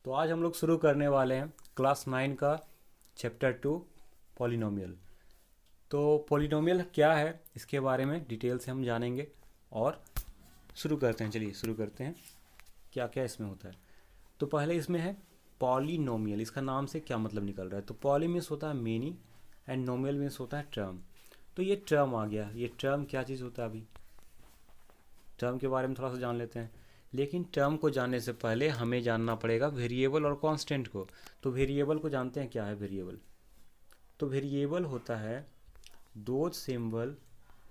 तो आज हम लोग शुरू करने वाले हैं क्लास 9 का चैप्टर 2 पॉलिनोमियल। तो पॉलिनोमियल क्या है इसके बारे में डिटेल से हम जानेंगे और शुरू करते हैं। चलिए शुरू करते हैं क्या क्या इसमें होता है। तो पहले इसमें है पॉलिनोमियल। इसका नाम से क्या मतलब निकल रहा है? तो पॉली मीन्स होता है मेनी एंड नोमियल मीन्स होता है टर्म। तो ये टर्म आ गया। ये टर्म क्या चीज़ होता है? अभी टर्म के बारे में थोड़ा सा जान लेते हैं। लेकिन टर्म को जानने से पहले हमें जानना पड़ेगा वेरिएबल और कांस्टेंट को। तो वेरिएबल को जानते हैं, क्या है वेरिएबल? तो वेरिएबल होता है those symbol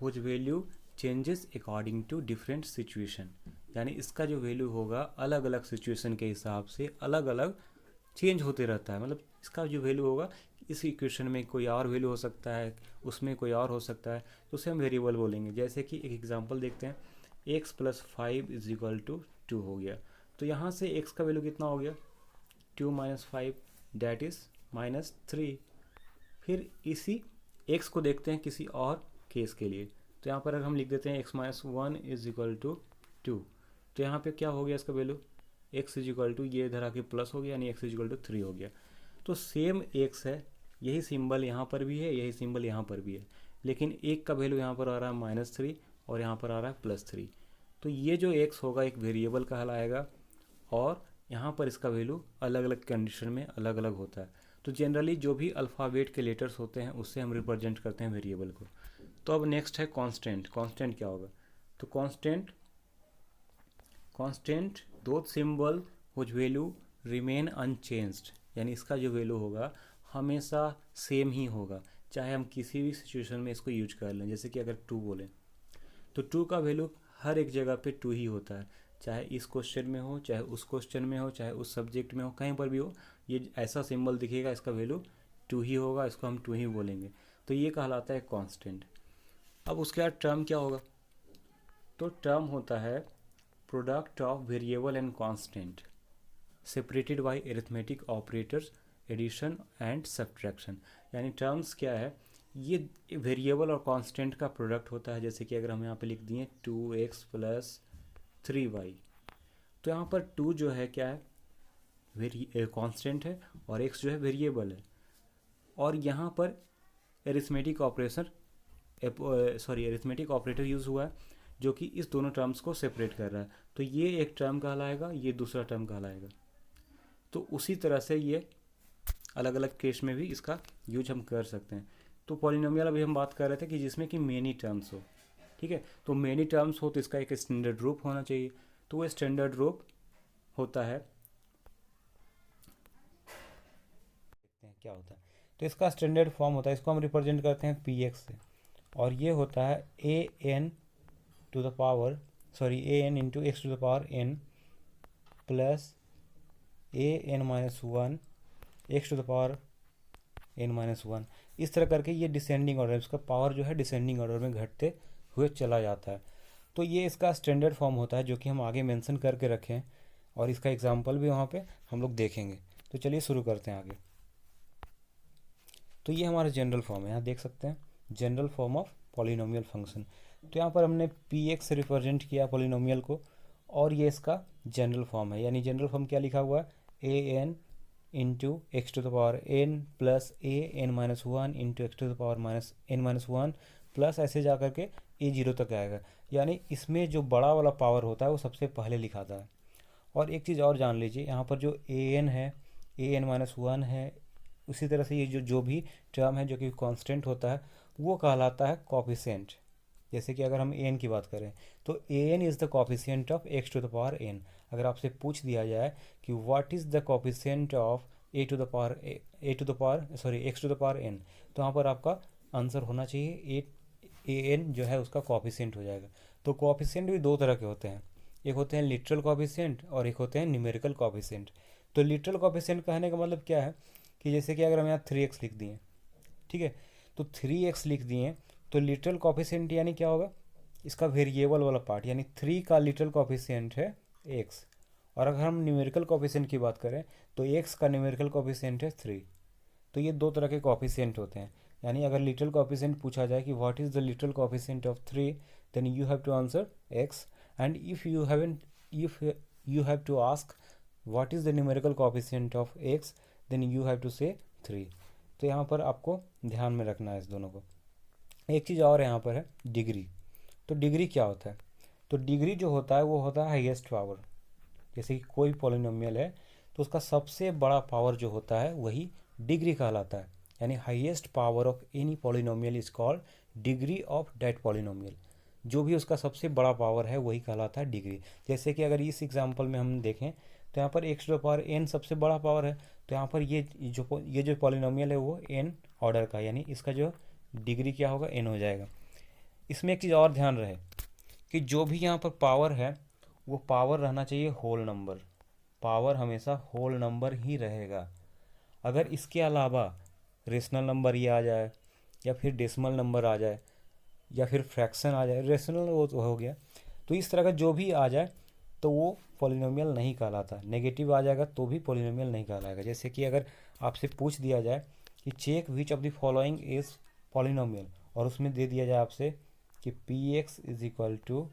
whose value changes according to different situation. यानी इसका जो वैल्यू होगा अलग अलग सिचुएशन के हिसाब से अलग अलग चेंज होते रहता है। मतलब इसका जो वैल्यू होगा इस इक्वेशन में कोई और वैल्यू हो सकता है, उसमें कोई और हो सकता है, तो उसे हम वेरिएबल बोलेंगे। जैसे कि एक एग्जांपल देखते हैं, x plus 5 is equal to 2 हो गया। तो यहाँ से x का वैल्यू कितना हो गया? 2 माइनस 5 डैट इज़ माइनस 3। फिर इसी x को देखते हैं किसी और केस के लिए। तो यहाँ पर अगर हम लिख देते हैं x minus 1 is equal to 2, तो यहाँ पे क्या हो गया इसका value? x is equal to, ये इधर आके प्लस हो गया, यानी x इज इक्वल टू 3 हो गया। तो सेम x है, यही सिंबल यहाँ पर भी है, यही सिंबल यहाँ पर भी है, लेकिन एक का वैल्यू यहाँ पर आ रहा है -3 और यहाँ पर आ रहा है +3। तो ये जो x होगा एक वेरिएबल कहलाएगा और यहाँ पर इसका वैल्यू अलग अलग कंडीशन में अलग अलग होता है। तो जनरली जो भी अल्फ़ाबेट के लेटर्स होते हैं उससे हम रिप्रेजेंट करते हैं वेरिएबल को। तो अब नेक्स्ट है कांस्टेंट। कांस्टेंट क्या होगा? तो कांस्टेंट कांस्टेंट दो symbol which value remain unchanged. यानी इसका जो वैल्यू होगा हमेशा सेम ही होगा, चाहे हम किसी भी सिचुएशन में इसको यूज कर लें। जैसे कि अगर 2 बोलें तो 2 का वैल्यू हर एक जगह पे 2 ही होता है, चाहे इस क्वेश्चन में हो, चाहे उस क्वेश्चन में हो, चाहे उस सब्जेक्ट में हो, कहीं पर भी हो, ये ऐसा सिंबल दिखेगा, इसका वैल्यू 2 ही होगा, इसको हम 2 ही बोलेंगे। तो ये कहलाता है कांस्टेंट। अब उसके बाद टर्म क्या होगा? तो टर्म होता है product of variable and constant separated by arithmetic operators addition and subtraction. यानी टर्म्स क्या है? ये वेरिएबल और कांस्टेंट का प्रोडक्ट होता है। जैसे कि अगर हम यहाँ पे लिख दिए 2x प्लस 3y, तो यहाँ पर 2 जो है क्या है? कांस्टेंट है और x जो है वेरिएबल है। और यहाँ पर arithmetic operation arithmetic operator use हुआ है जो कि इस दोनों टर्म्स को सेपरेट कर रहा है। तो ये एक टर्म कहलाएगा, ये दूसरा टर्म कहलाएगा। तो उसी तरह से ये अलग अलग केस में भी इसका यूज हम कर सकते हैं। तो पॉलिनोमियल अभी हम बात कर रहे थे कि जिसमें कि मेनी टर्म्स हो, ठीक है। तो मेनी टर्म्स हो तो इसका एक स्टैंडर्ड रूप होना चाहिए। तो वो स्टैंडर्ड रूप होता है, देखते हैं क्या होता है। तो इसका स्टैंडर्ड फॉर्म होता है, इसको हम रिप्रेजेंट करते हैं पी एक्स से, और ये होता है a n to the power a n into x to the power n plus a n minus 1 x to the power n minus 1। इस तरह करके ये डिसेंडिंग ऑर्डर, इसका पावर जो है डिसेंडिंग ऑर्डर में घटते हुए चला जाता है। तो ये इसका स्टैंडर्ड फॉर्म होता है जो कि हम आगे मेंशन करके रखें हैं, और इसका एग्जांपल भी वहाँ पे हम लोग देखेंगे। तो चलिए शुरू करते हैं आगे। तो ये हमारा जनरल फॉर्म है, यहाँ देख सकते हैं general form of polynomial function. तो यहाँ पर हमने पी एक्स से रिप्रेजेंट किया पॉलिनोमियल को, और ये इसका जनरल फॉर्म है। यानी जनरल फॉर्म क्या लिखा हुआ है? A n into x to the power n plus a n minus 1 into x to the power minus n minus 1 plus ऐसे जा करके ए जीरो तक आएगा। यानी इसमें जो बड़ा वाला पावर होता है वो सबसे पहले लिखाता है। और एक चीज़ और जान लीजिए, यहाँ पर जो ए एन है, ए एन माइनस 1 है, उसी तरह से ये जो भी टर्म है जो कि कांस्टेंट होता है वो कहलाता है कोफिशिएंट। जैसे कि अगर हम ए एन की बात करें तो a n is the coefficient of x to the power n. अगर आपसे पूछ दिया जाए कि what is the coefficient of a to the power x to the power n, तो वहाँ पर आपका आंसर होना चाहिए ए एन जो है उसका कोफिशिएंट हो जाएगा। तो कोफिशिएंट भी दो तरह के होते हैं, एक होते हैं लिटरल कोफिशिएंट और एक होते हैं न्यूमेरिकल कोफिशिएंट। तो लिटरल कोफिशिएंट कहने का मतलब क्या है कि जैसे कि अगर हम यहाँ 3x लिख दिए, ठीक है, तो 3x लिख दिए, तो लिटरल कोफिशिएंट यानी क्या होगा? इसका वेरिएबल वाला पार्ट, यानी 3 का लिटरल कोफिशिएंट है x। और अगर हम न्यूमेरिकल कोफिशिएंट की बात करें तो x का न्यूमेरिकल कोफिशिएंट है 3। तो ये दो तरह के कोफिशिएंट होते हैं। यानी अगर लिटरल कोफिशिएंट पूछा जाए कि what is the literal coefficient of 3, then you have to answer x। And if you have to ask what is the numerical coefficient of x, then you have to say 3। तो यहाँ पर आपको ध्यान में रखना है इस दोनों को। एक चीज़ और यहाँ पर है डिग्री। तो डिग्री क्या होता है? तो डिग्री जो होता है वो होता है हाईएस्ट पावर। जैसे कि कोई पॉलिनोमियल है तो उसका सबसे बड़ा पावर जो होता है वही डिग्री कहलाता है। यानी highest power of any polynomial is called degree of that polynomial. जो भी उसका सबसे बड़ा पावर है वही कहलाता है डिग्री। जैसे कि अगर इस एग्जांपल में हम देखें तो यहाँ पर x to the power n सबसे बड़ा पावर है। तो यहाँ पर ये जो पॉलिनोमियल है वो एन ऑर्डर का, यानी इसका जो डिग्री क्या होगा, एन हो जाएगा। इसमें एक चीज़ और ध्यान रहे कि जो भी यहाँ पर पावर है वो पावर रहना चाहिए होल नंबर। पावर हमेशा होल नंबर ही रहेगा। अगर इसके अलावा रेशनल नंबर ये आ जाए या फिर डेसिमल नंबर आ जाए या फिर फ्रैक्शन आ जाए, रेशनल वो तो हो गया, तो इस तरह का जो भी आ जाए तो वो पॉलिनोमियल नहीं कहलाता। नेगेटिव आ जाएगा तो भी पॉलिनोमियल नहीं कहलाएगा। जैसे कि अगर आपसे पूछ दिया जाए कि check which of the following is polynomial, और उसमें दे दिया जाए आपसे कि p x is equal to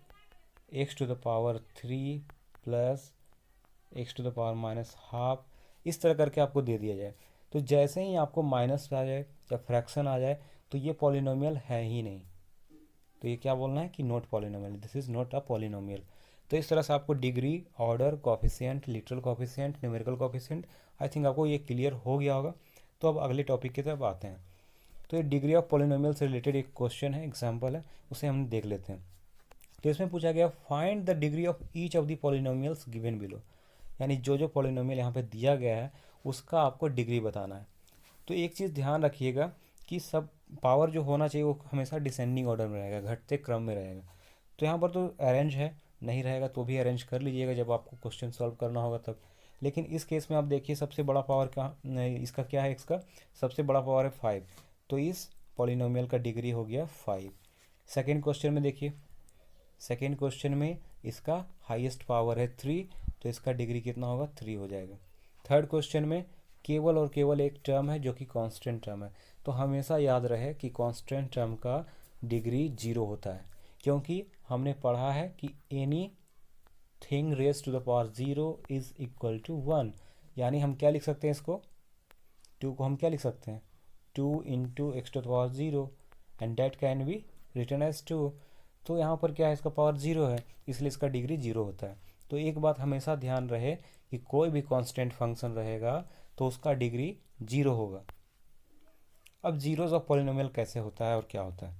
x to the power 3 plus x to the power minus half, इस तरह करके आपको दे दिया जाए, तो जैसे ही आपको माइनस आ जाए या फ्रैक्शन आ जाए तो ये पॉलिनोमियल है ही नहीं। तो ये क्या बोलना है कि not polynomial, this is not a polynomial. तो इस तरह से आपको degree, order, coefficient, literal coefficient, numerical coefficient, I think आपको ये क्लियर हो गया होगा। तो अब अगले टॉपिक की तरफ आते हैं। तो ये डिग्री ऑफ पॉलिनोमियल से रिलेटेड एक क्वेश्चन है, एग्जाम्पल है, उसे हम देख लेते हैं। तो इसमें पूछा गया find the degree of each of the polynomials given below. यानी जो जो पॉलिनोमियल यहाँ पे दिया गया है उसका आपको डिग्री बताना है। तो एक चीज़ ध्यान रखिएगा कि सब पावर जो होना चाहिए वो हमेशा डिसेंडिंग ऑर्डर में रहेगा, घटते क्रम में रहेगा। तो यहाँ पर तो अरेंज है, नहीं रहेगा तो भी अरेंज कर लीजिएगा जब आपको क्वेश्चन सॉल्व करना होगा तब। लेकिन इस केस में आप देखिए सबसे बड़ा पावर का इसका क्या है, इसका सबसे बड़ा पावर है 5, तो इस पॉलिनोमियल का डिग्री हो गया 5। सेकेंड क्वेश्चन में देखिए, सेकेंड क्वेश्चन में इसका हाईएस्ट पावर है 3, तो इसका डिग्री कितना होगा, 3 हो जाएगा। थर्ड क्वेश्चन में केवल और केवल एक टर्म है जो कि कांस्टेंट टर्म है। तो हमेशा याद रहे कि कांस्टेंट टर्म का डिग्री 0 होता है, क्योंकि हमने पढ़ा है कि anything raise to the power 0 is equal to 1। यानी हम क्या लिख सकते हैं इसको, 2 को हम क्या लिख सकते हैं, 2 into x to the power 0 and that can be written as 2। तो यहाँ पर क्या है, इसका पावर 0 है, इसलिए इसका डिग्री 0 होता है। तो एक बात हमेशा ध्यान रहे कि कोई भी कांस्टेंट फंक्शन रहेगा तो उसका डिग्री 0 होगा। अब जीरोज ऑफ पॉलिनोमियल कैसे होता है और क्या होता है?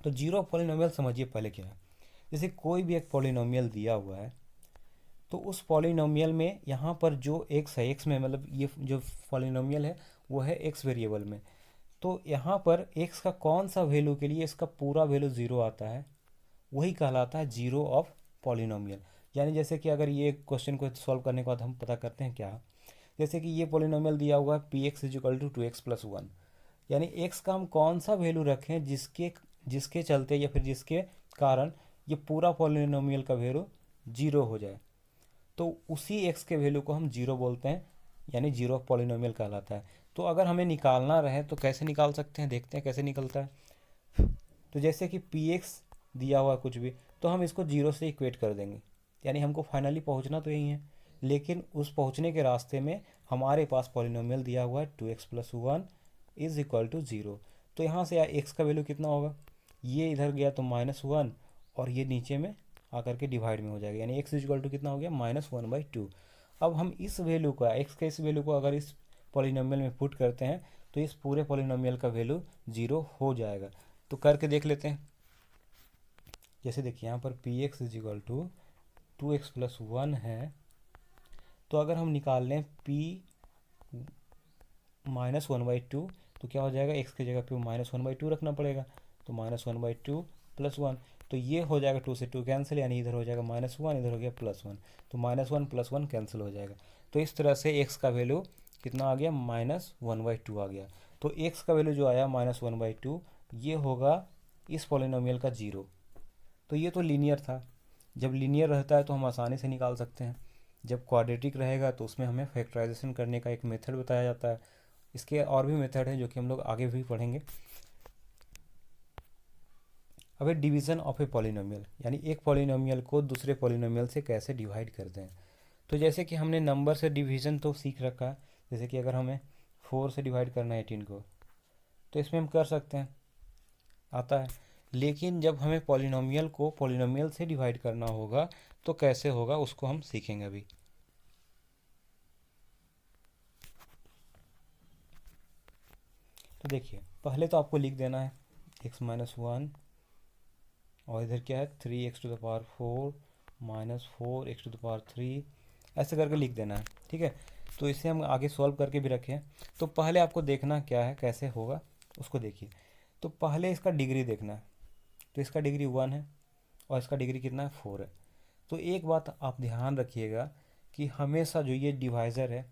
तो जीरो ऑफ पॉलिनोमियल समझिए पहले क्या है। जैसे कोई भी एक पॉलिनोमियल दिया हुआ है तो उस पॉलिनोमियल में यहाँ पर जो एक्स है, एक्स में मतलब ये जो पॉलिनोमियल है वो है एक्स वेरिएबल में, तो यहाँ पर एक्स का कौन सा वैल्यू के लिए इसका पूरा वैल्यू 0 आता है वही कहलाता है जीरो ऑफ पॉलिनोमियल। यानी जैसे कि अगर ये क्वेश्चन को सॉल्व करने के बाद हम पता करते हैं क्या, जैसे कि ये पॉलिनोमियल दिया हुआ है p x is equal to 2x plus 1, यानी एक्स का हम कौन सा वैल्यू रखें जिसके जिसके चलते या फिर जिसके कारण ये पूरा पॉलिनोमियल का वैल्यू 0 हो जाए, तो उसी एक्स के वैल्यू को हम 0 बोलते हैं, यानी जीरो ऑफ पॉलिनोमियल कहलाता है। तो अगर हमें निकालना रहे तो कैसे निकाल सकते हैं, देखते हैं कैसे निकलता है। तो जैसे कि पी एक्स दिया हुआ कुछ भी तो हम इसको 0 से इक्वेट कर देंगे, यानी हमको फाइनली पहुंचना तो यही है, लेकिन उस पहुंचने के रास्ते में हमारे पास पॉलिनोमियल दिया हुआ है 2x plus 1 is equal to 0। तो यहाँ से x का वैल्यू कितना होगा, ये इधर गया तो -1 और ये नीचे में आकर के डिवाइड में हो जाएगा, यानी x इज इक्वल टू कितना हो गया, -1/2। अब हम इस वैल्यू का, x के इस वैल्यू को अगर इस पॉलिनोमियल में पुट करते हैं तो इस पूरे पॉलिनोमियल का वैल्यू 0 हो जाएगा। तो करके देख लेते हैं। जैसे देखिए यहाँ पर p x is equal to 2x plus 1 है, तो अगर हम निकाल लें p -1/2 तो क्या हो जाएगा, x की जगह पे -1/2 रखना पड़ेगा, तो -1/2 प्लस 1, तो ये हो जाएगा 2 से 2 कैंसिल, यानी इधर हो जाएगा -1, इधर हो गया +1, तो -1 + 1 कैंसिल हो जाएगा। तो इस तरह से x का वैल्यू कितना आ गया, -1/2 आ गया। तो x का वैल्यू जो आया -1/2 ये होगा इस पॉलिनोमियल का 0। तो ये तो लीनियर था, जब लीनियर रहता है तो हम आसानी से निकाल सकते हैं। जब क्वाड्रेटिक रहेगा तो उसमें हमें फैक्टराइजेशन करने का एक मेथड बताया जाता है। इसके और भी मेथड हैं जो कि हम लोग आगे भी पढ़ेंगे। अब है डिवीज़न ऑफ ए पॉलिनोमियल, यानी एक पॉलिनोमियल को दूसरे पॉलिनोमियल से कैसे डिवाइड करते हैं। तो जैसे कि हमने नंबर से डिवीज़न तो सीख रखा है, जैसे कि अगर हमें 4 से डिवाइड करना है 18 को, तो इसमें हम कर सकते हैं, आता है। लेकिन जब हमें पॉलिनोमियल को पॉलिनोमियल से डिवाइड करना होगा तो कैसे होगा, उसको हम सीखेंगे अभी। तो देखिए, पहले तो आपको लिख देना है x-1, और इधर क्या है 3x⁴ -4x⁴, ऐसे करके लिख देना है, ठीक है। तो इसे हम आगे सॉल्व करके भी रखें। तो पहले आपको देखना क्या है, कैसे होगा उसको देखिए। तो पहले इसका डिग्री देखना है, तो इसका डिग्री 1 है और इसका डिग्री कितना है 4 है। तो एक बात आप ध्यान रखिएगा कि हमेशा जो ये डिवाइज़र है,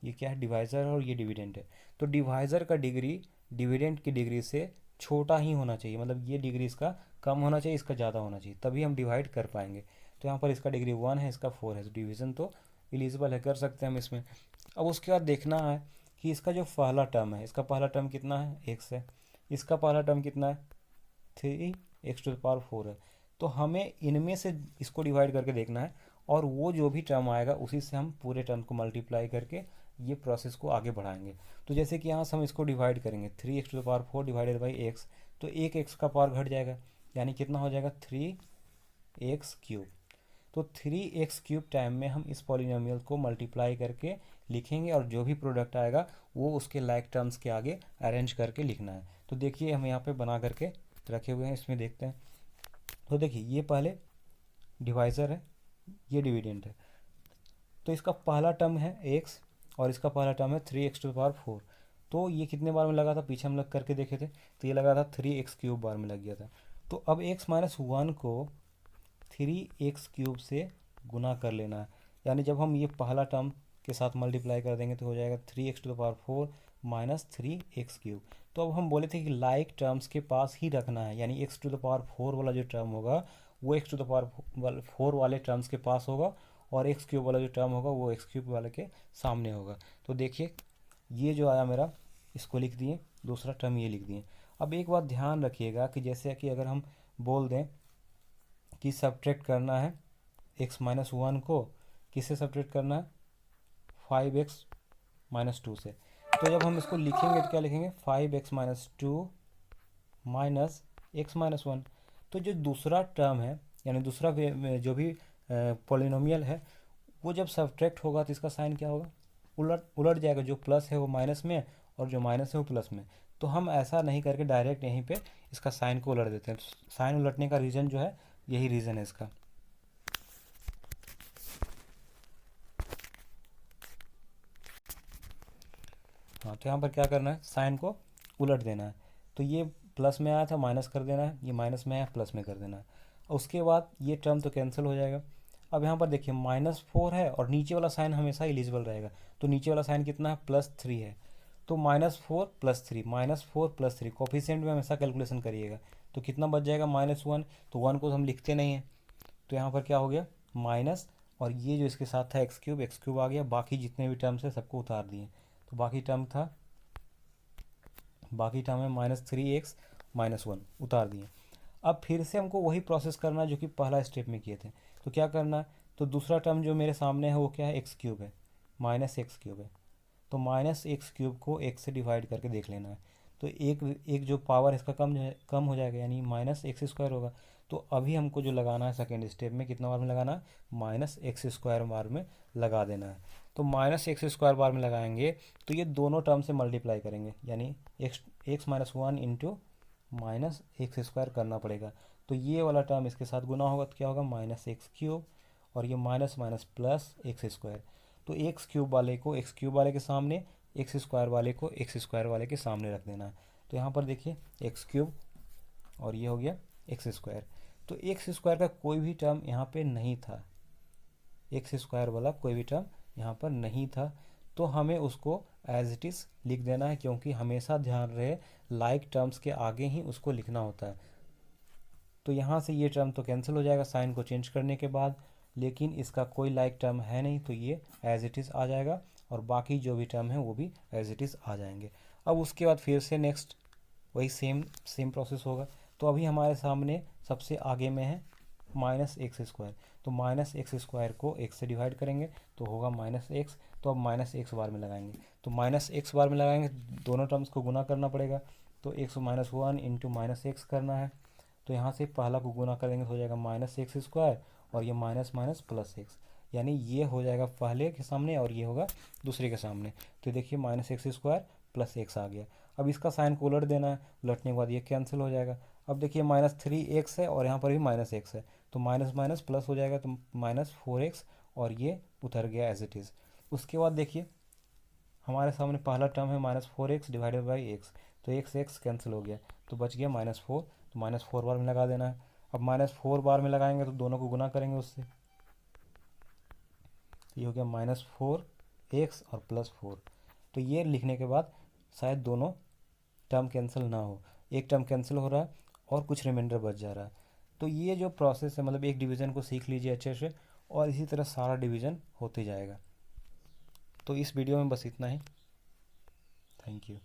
ये क्या है, डिवाइज़र, और ये डिविडेंड है। तो डिवाइज़र का डिग्री डिविडेंड की डिग्री से छोटा ही होना चाहिए, मतलब ये डिग्री इसका कम होना चाहिए, इसका ज़्यादा होना चाहिए, तभी हम डिवाइड कर पाएंगे। तो यहाँ पर इसका डिग्री 1 है, इसका 4 है, तो डिवीज़न तो एलिजिबल है, कर सकते हैं हम इसमें। अब उसके बाद देखना है कि इसका जो पहला टर्म है, इसका पहला टर्म कितना है, x है। इसका पहला टर्म कितना है, 3x⁴ है। तो हमें इनमें से इसको डिवाइड करके देखना है, और वो जो भी टर्म आएगा उसी से हम पूरे टर्म को मल्टीप्लाई करके ये प्रोसेस को आगे बढ़ाएंगे। तो जैसे कि यहाँ से हम इसको डिवाइड करेंगे 3x⁴ डिवाइडेड बाई एक्स, तो एक एक्स का पावर घट जाएगा, यानी कितना हो जाएगा 3x³। तो 3x³ टाइम में हम इस पॉलिनोमियल को मल्टीप्लाई करके लिखेंगे, और जो भी प्रोडक्ट आएगा वो उसके लाइक टर्म्स के आगे अरेंज करके लिखना है। तो देखिए हम यहाँ पे बना करके रखे हुए हैं, इसमें देखते हैं। तो देखिए ये पहले डिवाइज़र है, ये डिविडेंड है। तो इसका पहला टर्म है x और इसका पहला टर्म है 3x⁴। तो ये कितने बार में लगा था, पीछे हम लोग करके देखे थे, तो ये लगा था 3x³ बार में लग गया था। तो अब x-1 को 3x³ से गुना कर लेना है, यानी जब हम ये पहला टर्म के साथ मल्टीप्लाई कर देंगे तो हो जाएगा 3x⁴ माइनस 3x³। तो अब हम बोले थे कि लाइक टर्म्स के पास ही रखना है, यानी x⁴ वाला जो टर्म होगा वो x⁴ वाले टर्म्स के पास होगा, और x³ वाला जो टर्म होगा वो x³ वाले के सामने होगा। तो देखिए ये जो आया मेरा, इसको लिख दिए, दूसरा टर्म ये लिख दिए। अब एक बात ध्यान रखिएगा कि जैसे कि अगर हम बोल दें कि सब्ट्रैक्ट करना है x-1 को, किससे सब्ट्रैक्ट करना है, 5x-2 से। तो जब हम इसको लिखेंगे तो क्या लिखेंगे, 5x-2 माइनस x-1। तो जो दूसरा टर्म है, यानी दूसरा जो भी पॉलिनोमियल है, वो जब सब्ट्रैक्ट होगा तो इसका साइन क्या होगा, उलट जाएगा। जो प्लस है वो माइनस में, और जो माइनस है वो प्लस में। तो हम ऐसा नहीं करके डायरेक्ट यहीं पे इसका साइन को उलट देते हैं। साइन उलटने का रीज़न जो है, यही रीज़न है इसका। हाँ, तो यहाँ पर क्या करना है, साइन को उलट देना है। तो ये प्लस में आया था, माइनस कर देना है, ये माइनस में आया, प्लस में कर देना है। उसके बाद ये टर्म तो कैंसिल हो जाएगा। अब यहाँ पर देखिए -4 है, और नीचे वाला साइन हमेशा एलिजिबल रहेगा। तो नीचे वाला साइन कितना है, +3 है। तो -4 + 3, -4 + 3, कोफिशिएंट में हमेशा कैलकुलेशन करिएगा। तो कितना बच जाएगा, -1। तो 1 को हम लिखते नहीं हैं, तो यहाँ पर क्या हो गया, माइनस, और ये जो इसके साथ था x³ आ गया। बाकी जितने भी टर्म्स है सबको उतार दिए। तो बाकी टर्म है -3x-1 उतार दिए। अब फिर से हमको वही प्रोसेस करना है जो कि पहला स्टेप में किए थे। तो क्या करना है, तो दूसरा टर्म जो मेरे सामने है वो क्या है, x³ है, -x³ है। तो -x³ को x से डिवाइड करके देख लेना है। तो एक जो पावर इसका कम हो जाएगा, यानी -x² होगा। तो अभी हमको जो लगाना है सेकेंड स्टेप में, कितना बार में लगाना है, -x² बार में लगा देना है। तो -x² बार में लगाएंगे तो ये दोनों टर्म से मल्टीप्लाई करेंगे, यानी x-1 इंटू -x² करना पड़ेगा। तो ये वाला टर्म इसके साथ गुना होगा तो क्या होगा, -x³, और ये माइनस माइनस प्लस x²। तो x³ वाले को x³ वाले के सामने, x² वाले को x² वाले के सामने रख देना है। तो यहाँ पर देखिए x³ और ये हो गया x²। तो x² का कोई भी टर्म यहाँ पे नहीं था, x² वाला कोई भी टर्म यहाँ पर नहीं था। तो हमें उसको एज इट इज़ लिख देना है, क्योंकि हमेशा ध्यान रहे लाइक टर्म्स के आगे ही उसको लिखना होता है। तो यहाँ से ये टर्म तो कैंसिल हो जाएगा साइन को चेंज करने के बाद, लेकिन इसका कोई लाइक टर्म है नहीं, तो ये एज इट इज़ आ जाएगा, और बाकी जो भी टर्म है वो भी एज इट इज़ आ जाएंगे। अब उसके बाद फिर से नेक्स्ट वही सेम प्रोसेस होगा। तो अभी हमारे सामने सबसे आगे में है -x²। तो माइनस एक्स स्क्वायर को एक्स से डिवाइड करेंगे तो होगा माइनस एक्स। तो अब माइनस एक्स बार में लगाएंगे, तो माइनस एक्स बार में लगाएंगे दोनों टर्म्स को गुना करना पड़ेगा। तो x minus one into minus x करना है। तो यहाँ से पहला को गुना करेंगे तो हो जाएगा माइनस एक्स स्क्वायर, और ये माइनस माइनस प्लस एक्स, यानी ये हो जाएगा पहले के सामने और ये होगा दूसरे के सामने। तो देखिए minus x square plus x आ गया। अब इसका साइन को उलट देना है, उलटने के बाद ये कैंसिल हो जाएगा। अब देखिए माइनस थ्री एक्स है और यहाँ पर भी माइनस एक्स है, तो माइनस माइनस प्लस हो जाएगा, तो माइनस फोर एक्स, और ये उतर गया एज इट इज़। उसके बाद देखिए हमारे सामने पहला टर्म है minus four x divided by x, तो एक्स एक्स कैंसिल हो गया, तो बच गया माइनस फोर। तो माइनस फोर बार में लगा देना है। अब माइनस फोर बार में लगाएंगे तो दोनों को गुना करेंगे उससे, ये हो गया माइनस फोर एक्स और प्लस फोर। तो ये लिखने के बाद शायद दोनों टर्म कैंसिल ना हो, एक टर्म कैंसिल हो रहा है और कुछ रिमाइंडर बच जा रहा है। तो ये जो प्रोसेस है, मतलब एक डिवीज़न को सीख लीजिए अच्छे से, और इसी तरह सारा डिवीज़न होते जाएगा। तो इस वीडियो में बस इतना ही। Thank you.